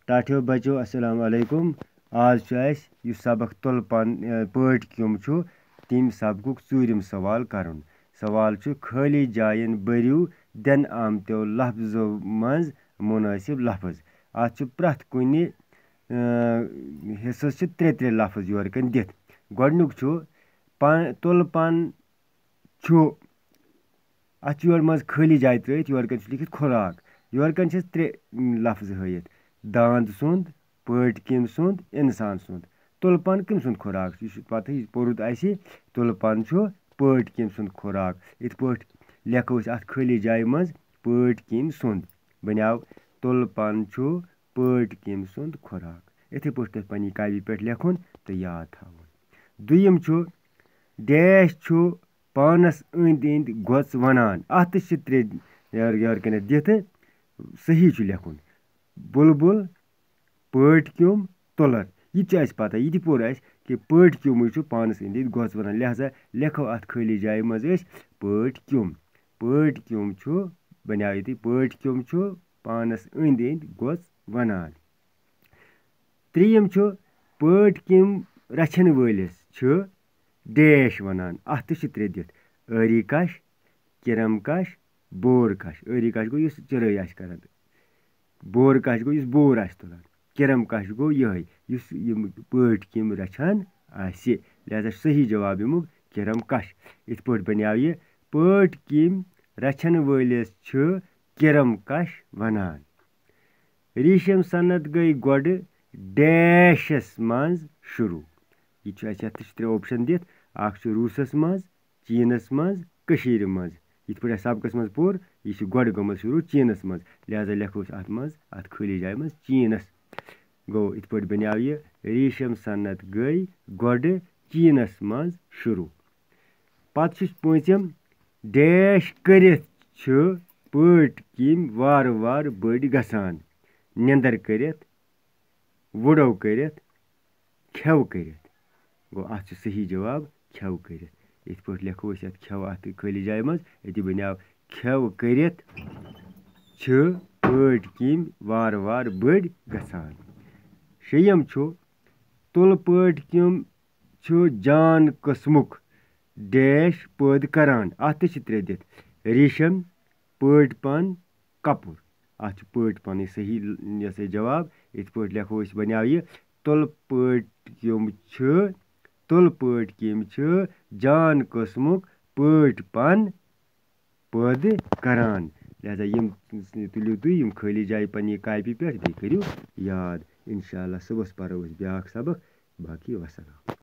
टाठियो बच्चों अस्सलाम वालेकुम। आज यह सबक तुल पट क्यों तम सबक चूरम सवाल करन। सवाल खाली जायन बरियो दिन आमतो लफ्जों मज मुनासिब लफ्ज। अत प्रथ कुन हिस्सस त्रे लफ्ज योरकन दित। गोडनुक तुल पन अत योर मज खाली जाय त्रित योरकन लिखित खुराक। योरकन त्रे लफ्ज हयित दांद सुंद, पट कम सुंद, इंसान सुंद। तुल पन कम सुंद खुराक पता पोरुत तुल पन पट कम सुंद खुराक। इत पट लेखो अत खाली जाय मज पट कम सुंद बनो तुल पन पट कम सुंद खुराक। इथे पे पन्नी कापी पे लेखुन तो याद थावन। दुयम डैश पानस अंद अंद गोच वनान। अत त्रे योरकन दित सही लेखुन बुलबुल, पट क्यों, तुलर। यह पता यह पोर कि पट क्यों पानस अंद अंद गोच वनान। लिहाजा लेखो अत खाली जाय मज पट क्यों। पट क्यों बनो ये पट क्यों पानस अंद अंद गोच वनान। त्रियम पट क्यों रचन वलिस डैश वनान। अत त्रे दित आरी कश, किरम कश, बोर कश। आरी कश गो चराई कर, बोर कश गो बोर तुलान, किरम कश गो यह पट कम रचान। लिहाजा सही जवाब यमुक किरम कश। इत पे बनो यह पट कम रचन वलिस किरम कश वनान। रीशम सनत गई गोड डैशस मज शुरू। यह त्रे ऑप्शन दित रूसस मज, चीनस मज, कशीर मज। इत पे सबकस मज पोर यह गोड गमत शुरू चीनस मज। लिहाजा लेखोस अत खाली जाय मज चीनस। गो इत पे बनो यह रीशम सनत गई गोड चीनस मज शुरू। पत पूंचम डैश करित पट कम वार वार बड़ गसान। निंदर करित, वुडो करित, खेव करित। गो अत सही जवाब खेव करित। इत पे लेखो अत खेव अत खाली जाय मज। ये बनो खेव करित पट कम वार वार बड़ गसान। शेयम तुल पट कम जान कस्मुक डैश पैद करान। अत त्रे दित रेशम, पट पन, कपुर। अत पट पन सही जवाब। इत पे लेखो बनो यह तुल पट कम जान कस्मुक पट पन पैद करान। लिहाजा तुलियो तुम खाली जाय पन्नी कापी पे करियो याद। इंशाअल्लाह सुबह परो ब्याक सबक। बाकी वसलाम।